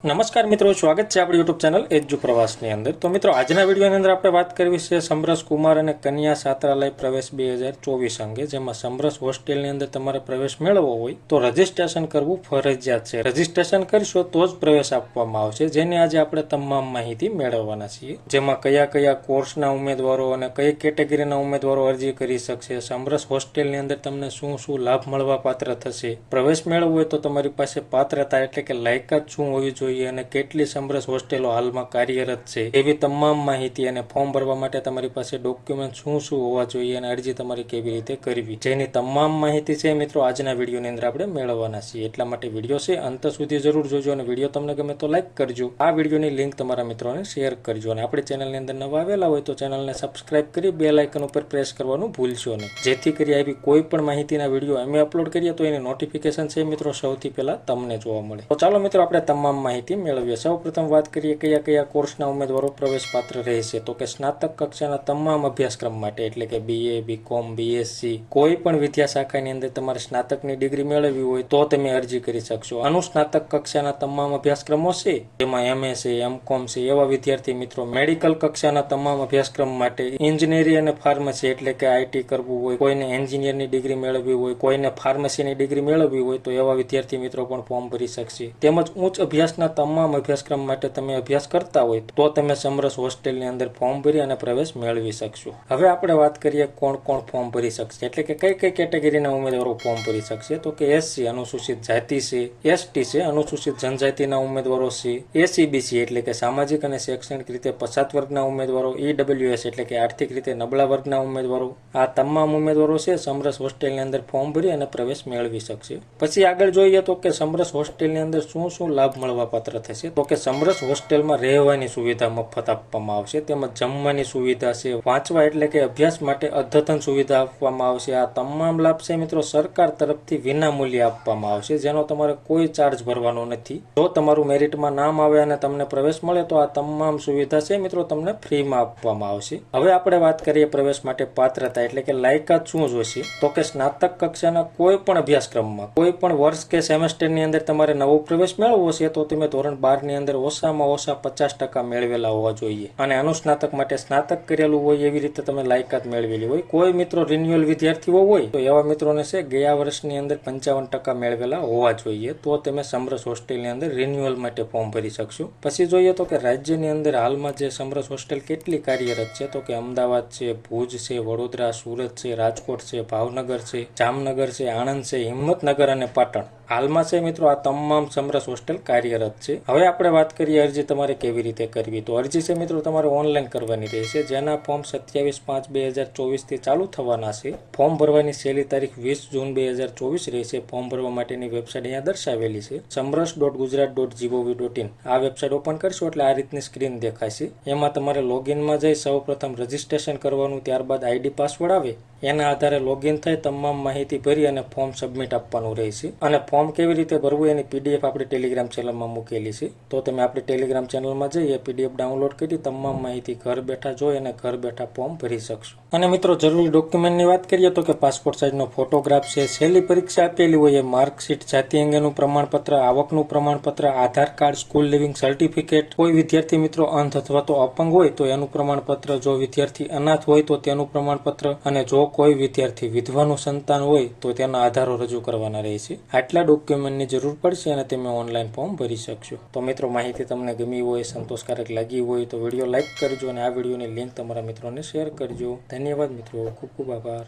નમસ્કાર મિત્રો, સ્વાગત છે આપણી યુટ્યુબ ચેનલ એજ્યુ પ્રવાસની અંદર। તો મિત્રો, આજના વિડીયોની અંદર આપણે વાત કરવી છે સમરસ કુમાર અને કન્યા છાત્રાલય પ્રવેશ 2024 અંગે, જેમાં સમરસ હોસ્ટેલની અંદર તમારે પ્રવેશ મેળવવો હોય તો રજીસ્ટ્રેશન કરવું ફરજિયાત છે। રજીસ્ટ્રેશન કરશો તો જ પ્રવેશ આપવામાં આવશે, જેની આજે આપણે તમામ માહિતી મેળવવાના છીએ, જેમાં કયા કયા કોર્સના ઉમેદવારો અને કઈ કેટેગરીના ઉમેદવારો અરજી કરી શકશે, સમરસ હોસ્ટેલની અંદર તમને શું શું લાભ મળવા પાત્ર થશે, પ્રવેશ મેળવવો હોય તો તમારી પાસે પાત્રતા એટલે કે લાયકાત શું હોવી જોઈએ અને કેટલી સમરસ હોસ્ટેલો હાલમાં કાર્યરત છે, એવી તમામ માહિતી અને ફોર્મ ભરવા માટે તમારી પાસે ડોક્યુમેન્ટ શું શું હોવા જોઈએ અને અરજી તમારી કેવી રીતે કરવી, જેની તમામ માહિતી છે મિત્રો આજના વિડીયોની અંદર આપણે મેળવવાના છીએ। એટલા માટે વિડીયો છે અંત સુધી જરૂર જોજો અને વિડીયો તમને ગમે તો લાઈક કરજો, આ વિડીયોની લિંક તમારા મિત્રોને શેર કરજો અને આપણી ચેનલની અંદર નવા આવેલા હોય તો ચેનલને સબસ્ક્રાઇબ કરી બેલ આઇકન ઉપર પ્રેસ કરવાનું ભૂલશો નહીં, જેથી કરી આવી કોઈ પણ માહિતીના વિડીયો અમે અપલોડ કરીએ તો એની નોટિફિકેશન છે મિત્રો સૌથી પહેલા તમને જોવા મળે। તો ચાલો મિત્રો, આપણે તમામ માહિતી મેળવીએ। સૌપ્રથમ વાત કરીએ કયા કયા કોર્સના ઉમેદવારો પ્રવેશ પાત્ર રહેશે, તો કે સ્નાતક કક્ષાના તમામ અભ્યાસક્રમ માટે એટલે કે BA, BCom, BSc કોઈ પણ વિદ્યા શાખાની અંદર તમારે સ્નાતકની ડિગ્રી મેળવવી હોય તો તમે અરજી કરી શકશો। અનુસ્નાતક કક્ષાના તમામ અભ્યાસક્રમો છે, જેમાં MA છે, MCom છે, એવા વિદ્યાર્થી મિત્રો, મેડિકલ કક્ષાના તમામ અભ્યાસક્રમ માટે, એન્જિનિયરિંગ અને ફાર્મસી એટલે કે IT કરવું હોય, કોઈને એન્જિનિયરની ડિગ્રી મેળવવી હોય, કોઈને ફાર્મસીની ડિગ્રી મેળવવી હોય તો એવા વિદ્યાર્થી મિત્રો પણ ફોર્મ ભરી શકશે। તેમજ ઉચ્ચ અભ્યાસના તમામ અભ્યાસક્રમ માટે તમે અભ્યાસ કરતા હોય તો તમે સમરસ હોસ્ટેલની અંદર ફોર્મ ભરી અને પ્રવેશ મેળવી શકશો। હવે આપણે વાત કરીએ કોણ કોણ ફોર્મ ભરી શકશે, એટલે કે કઈ કઈ કેટેગરીના ઉમેદવારો ફોર્મ ભરી શકશે, તો કે SC અનુસૂચિત જાતિ છે, ST છે અનુસૂચિત જનજાતિના ઉમેદવારો છે, ACBC એટલે કે સામાજિક અને શૈક્ષણિક રીતે પછાત વર્ગના ઉમેદવારો, EWS એટલે કે આર્થિક રીતે નબળા વર્ગના ઉમેદવારો, આ તમામ ઉમેદવારો છે સમરસ હોસ્ટેલની અંદર ફોર્મ ભરી અને પ્રવેશ મેળવી શકશે। પછી આગળ જોઈએ તો કે સમરસ હોસ્ટેલની અંદર શું શું લાભ મળવા પાત્ર થશે, તો કે સમરસ હોસ્ટેલમાં રહેવાની સુવિધા મફત આપવામાં આવશે, તેમજ જમવાની સુવિધા છે, વાંચવા એટલે કે અભ્યાસ માટે અદ્યતન સુવિધા આપવામાં આવશે। આ તમામ લાભ છે મિત્રો સરકાર તરફથી વિના મૂલ્યે આપવામાં આવશે, જેનો તમારે કોઈ ચાર્જ ભરવાનો નથી। જો તમારું મેરિટમાં નામ આવે અને તમને પ્રવેશ મળે તો આ તમામ સુવિધા છે મિત્રો તમને ફ્રીમાં આપવામાં આવશે। હવે આપણે વાત કરીએ પ્રવેશ માટે પાત્રતા એટલે કે લાયકાત શું જોશે, તો કે સ્નાતક કક્ષાના કોઈ પણ અભ્યાસક્રમમાં કોઈ પણ વર્ષ કે સેમેસ્ટરની અંદર તમારે નવો પ્રવેશ મેળવવો છે તો તમે ધોરણ 12 ની અંદર ઓછામાં ઓછા 50% મેળવેલા હોવા જોઈએ, અને અનુસ્નાતક માટે સ્નાતક કરેલું હોય એવી રીતે તમે લાયકાત મેળવેલી હોય। કોઈ મિત્રો રિન્યુઅલ વિદ્યાર્થીઓ હોય તો એવા મિત્રોને છે ગયા વર્ષની અંદર 55% મેળવેલા હોવા જોઈએ, તો તમે સમરસ હોસ્ટેલની અંદર રિન્યુઅલ માટે ફોર્મ ભરી શકશો। પછી જોઈએ તો કે રાજ્યની અંદર હાલમાં જે સમરસ હોસ્ટેલ કેટલી કાર્યરત છે, તો કે અમદાવાદ છે, ભુજ છે, વડોદરા, સુરત છે, રાજકોટ છે, ભાવનગર છે, જામનગર છે, આણંદ છે, હિંમતનગર અને પાટણ હાલમાં છે મિત્રો આ તમામ સમરસ હોસ્ટેલ કાર્યરત છે। હવે આપણે વાત કરીએ અરજી તમારે કેવી રીતે કરવી, તો અરજી છે મિત્રો તમારે ઓનલાઈન કરવાની રહેશે, જેના ફોર્મ 27/5/2024 થી ચાલુ થવાના છે। ફોર્મ ભરવાની છેલ્લી તારીખ 20 જૂન 2024 રહેશે। ફોર્મ ભરવા માટેની વેબસાઇટ અહીંયા દર્શાવેલી છે, samras.gujarat.gov.in। આ વેબસાઇટ ઓપન કરશો એટલે આ રીતની સ્ક્રીન દેખાશે, એમાં તમારે લોગિનમાં જઈ સૌપ્રથમ રજીસ્ટ્રેશન કરવાનું, ત્યારબાદ ID પાસવર્ડ આવે એના આધારે લોગિન થઈ તમામ માહિતી ભરી અને ફોર્મ સબમિટ આપવાનું રહેશે। અને ફોર્મ કેવી રીતે ભરવું એની PDF આપણી ટેલિગ્રામ ચેનલમાં મૂકેલી છે, તો તમે આપણી ટેલિગ્રામ ચેનલમાં જઈ એ PDF ડાઉનલોડ કરી તમામ માહિતી ઘર બેઠા જોઈ અને ઘર બેઠા ફોર્મ ભરી શકશો। અને મિત્રો જરૂરી ડોક્યુમેન્ટની વાત કરીએ તો કે પાસપોર્ટ સાઇઝનો ફોટોગ્રાફ છે, છેલ્લી પરીક્ષા આપેલી હોય એ માર્કશીટ, જાતિ અંગેનું પ્રમાણપત્ર, આવકનું પ્રમાણપત્ર, આધાર કાર્ડ, સ્કૂલ લિવિંગ સર્ટિફિકેટ, કોઈ વિદ્યાર્થી મિત્રો અંધ અથવા તો અપંગ હોય તો એનું પ્રમાણપત્ર, જો વિદ્યાર્થી અનાથ હોય તો તેનું પ્રમાણપત્ર, અને જો કોઈ વિદ્યાર્થી વિધવાનું સંતાન હોય તો તેના આધારો રજૂ કરવાના રહેશે। આટલા ડોક્યુમેન્ટની જરૂર પડશે અને તમે ઓનલાઈન ફોર્મ ભરી શકશો। તો મિત્રો માહિતી તમને ગમી હોય, સંતોષકારક લાગી હોય તો વિડીયો લાઈક કરજો અને આ વિડીયોની લિંક તમારા મિત્રોને શેર કરજો। ધન્યવાદ મિત્રો, ખૂબ ખૂબ આભાર।